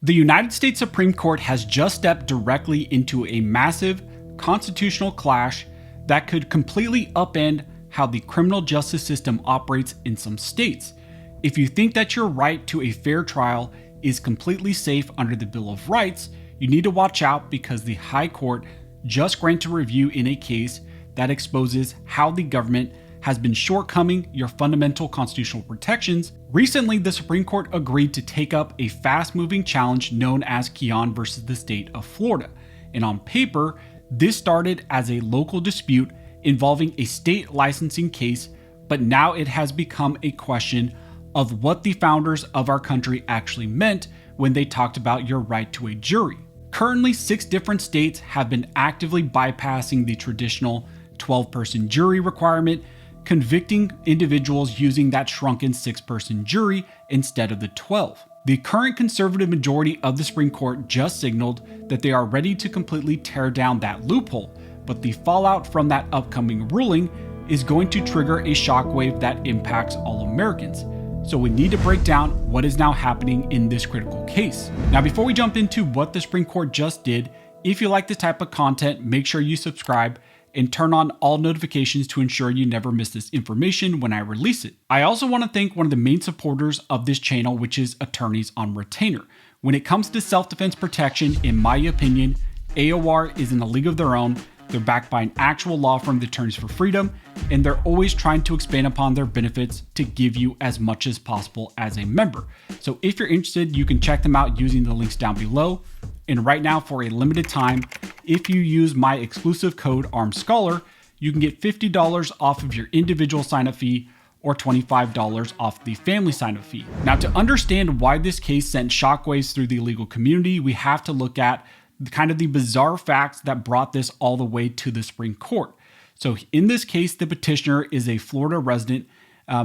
The United States Supreme Court has just stepped directly into a massive constitutional clash that could completely upend how the criminal justice system operates in some states. If you think that your right to a fair trial is completely safe under the Bill of Rights, you need to watch out because the High Court just granted review in a case that exposes how the government has been shortcoming your fundamental constitutional protections. Recently, the Supreme Court agreed to take up a fast-moving challenge known as Keon versus the state of Florida. And on paper, this started as a local dispute involving a state licensing case, but now it has become a question of what the founders of our country actually meant when they talked about your right to a jury. Currently, 6 different states have been actively bypassing the traditional 12-person jury requirement, convicting individuals using that shrunken 6-person jury instead of the 12. The current conservative majority of the Supreme Court just signaled that they are ready to completely tear down that loophole, but the fallout from that upcoming ruling is going to trigger a shockwave that impacts all Americans. So we need to break down what is now happening in this critical case. Now, before we jump into what the Supreme Court just did, if you like this type of content, make sure you subscribe and turn on all notifications to ensure you never miss this information when I release it. I also want to thank one of the main supporters of this channel, which is Attorneys on Retainer. When it comes to self-defense protection, in my opinion, AOR is in a league of their own. They're backed by an actual law firm, the Attorneys for Freedom, and they're always trying to expand upon their benefits to give you as much as possible as a member. So if you're interested, you can check them out using the links down below. And right now, for a limited time, if you use my exclusive code ARMSCHOLAR, you can get $50 off of your individual sign-up fee or $25 off the family sign-up fee. Now, to understand why this case sent shockwaves through the legal community, we have to look at kind of the bizarre facts that brought this all the way to the Supreme Court. So in this case, the petitioner is a Florida resident.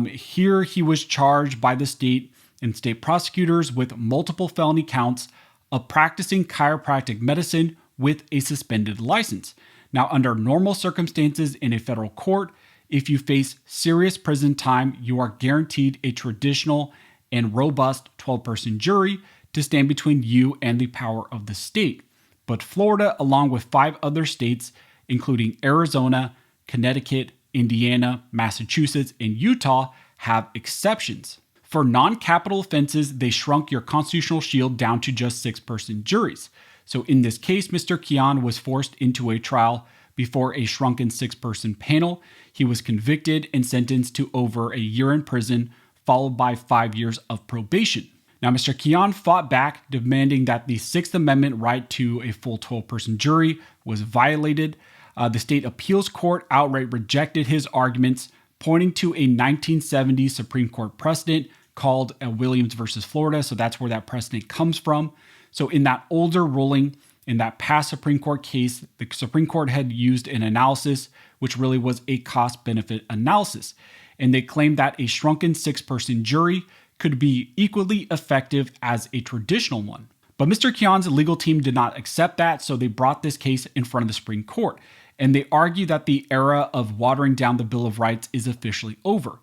Here he was charged by the state and state prosecutors with multiple felony counts of practicing chiropractic medicine with a suspended license. Now, under normal circumstances in a federal court, if you face serious prison time, you are guaranteed a traditional and robust 12-person jury to stand between you and the power of the state. But Florida, along with 5 other states, including Arizona, Connecticut, Indiana, Massachusetts, and Utah, have exceptions. For non-capital offenses, they shrunk your constitutional shield down to just 6-person juries. So in this case, Mr. Keon was forced into a trial before a shrunken 6-person panel. He was convicted and sentenced to over a year in prison, followed by 5 years of probation. Now, Mr. Keon fought back, demanding that the 6th Amendment right to a full 12-person jury was violated. The state appeals court outright rejected his arguments, pointing to a 1970 Supreme Court precedent called Williams versus Florida. So that's where that precedent comes from. So in that older ruling, in that past Supreme Court case, the Supreme Court had used an analysis, which really was a cost-benefit analysis. And they claimed that a shrunken 6-person jury could be equally effective as a traditional one. But Mr. Keon's legal team did not accept that, so they brought this case in front of the Supreme Court. And they argue that the era of watering down the Bill of Rights is officially over.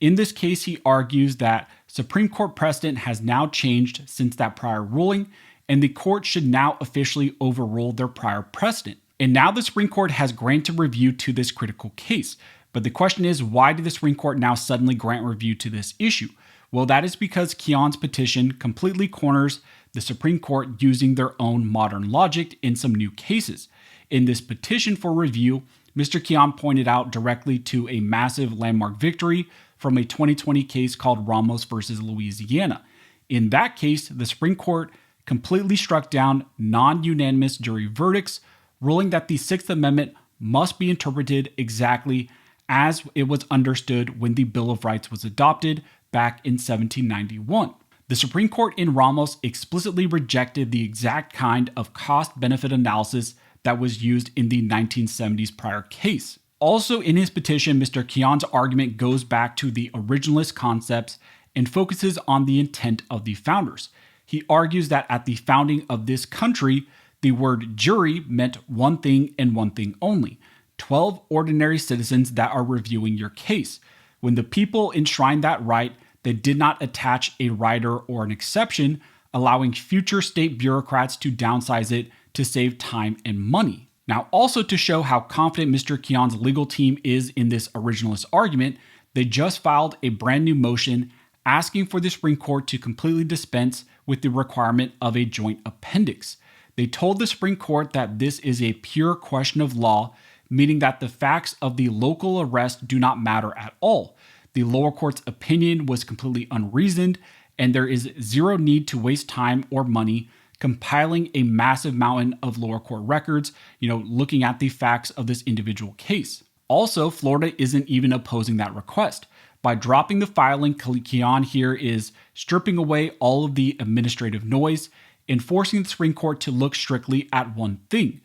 In this case, he argues that Supreme Court precedent has now changed since that prior ruling, and the court should now officially overrule their prior precedent. And now the Supreme Court has granted review to this critical case. But the question is, why did the Supreme Court now suddenly grant review to this issue? Well, that is because Keon's petition completely corners the Supreme Court using their own modern logic in some new cases. In this petition for review, Mr. Keon pointed out directly to a massive landmark victory from a 2020 case called Ramos versus Louisiana. In that case, the Supreme Court completely struck down non-unanimous jury verdicts, ruling that the 6th Amendment must be interpreted exactly as it was understood when the Bill of Rights was adopted back in 1791. The Supreme Court in Ramos explicitly rejected the exact kind of cost-benefit analysis that was used in the 1970s prior case. Also in his petition, Mr. Keon's argument goes back to the originalist concepts and focuses on the intent of the founders. He argues that at the founding of this country, the word jury meant one thing and one thing only: 12 ordinary citizens that are reviewing your case. When the people enshrined that right, they did not attach a rider or an exception allowing future state bureaucrats to downsize it to save time and money. Now, also to show how confident Mr. Kian's legal team is in this originalist argument, they just filed a brand new motion asking for the Supreme Court to completely dispense with the requirement of a joint appendix. They told the Supreme Court that this is a pure question of law, meaning that the facts of the local arrest do not matter at all. The lower court's opinion was completely unreasoned, and there is zero need to waste time or money compiling a massive mountain of lower court records, looking at the facts of this individual case. Also, Florida isn't even opposing that request. By dropping the filing, Kian here is stripping away all of the administrative noise and forcing the Supreme Court to look strictly at one thing.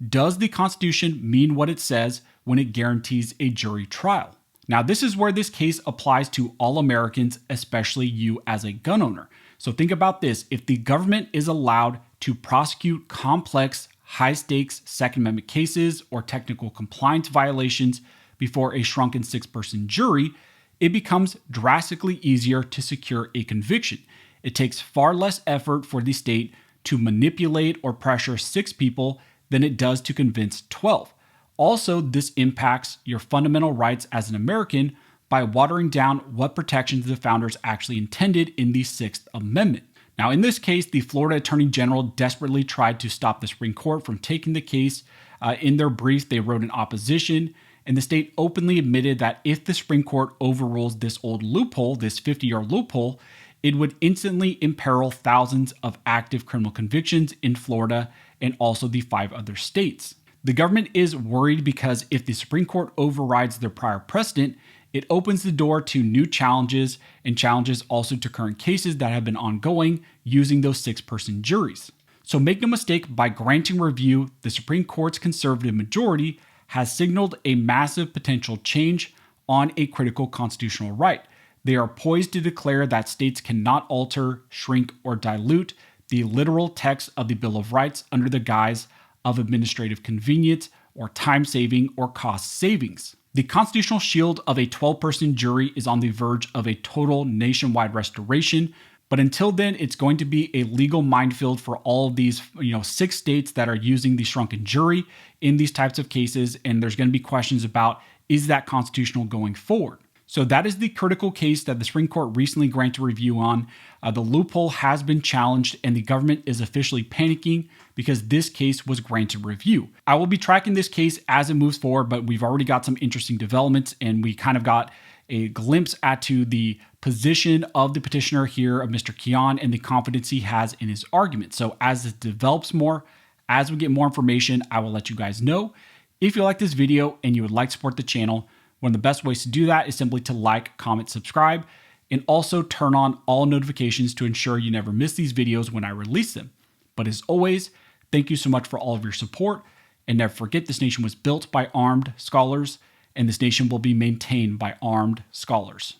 Does the Constitution mean what it says when it guarantees a jury trial? Now, this is where this case applies to all Americans, especially you as a gun owner. So think about this. If the government is allowed to prosecute complex, high-stakes Second Amendment cases or technical compliance violations before a shrunken 6-person jury, it becomes drastically easier to secure a conviction. It takes far less effort for the state to manipulate or pressure 6 people than it does to convince 12. Also, this impacts your fundamental rights as an American by watering down what protections the founders actually intended in the 6th Amendment. Now, in this case, the Florida Attorney General desperately tried to stop the Supreme Court from taking the case. In their brief, they wrote in opposition, and the state openly admitted that if the Supreme Court overrules this old loophole, this 50-year loophole, it would instantly imperil thousands of active criminal convictions in Florida and also the 5 other states. The government is worried because if the Supreme Court overrides their prior precedent, it opens the door to new challenges and challenges also to current cases that have been ongoing using those 6-person juries. So make no mistake, by granting review, the Supreme Court's conservative majority has signaled a massive potential change on a critical constitutional right. They are poised to declare that states cannot alter, shrink, or dilute the literal text of the Bill of Rights under the guise of administrative convenience or time saving or cost savings. The constitutional shield of a 12-person jury is on the verge of a total nationwide restoration, but until then, it's going to be a legal minefield for all of these 6 states that are using the shrunken jury in these types of cases, and there's going to be questions about, is that constitutional going forward? So that is the critical case that the Supreme Court recently granted review on. The loophole has been challenged and the government is officially panicking because this case was granted review. I will be tracking this case as it moves forward, but we've already got some interesting developments and we kind of got a glimpse to the position of the petitioner here, of Mr. Kian, and the confidence he has in his argument. So as it develops more, as we get more information, I will let you guys know. If you like this video and you would like to support the channel, one of the best ways to do that is simply to like, comment, subscribe, and also turn on all notifications to ensure you never miss these videos when I release them. But as always, thank you so much for all of your support, and never forget this nation was built by armed scholars, and this nation will be maintained by armed scholars.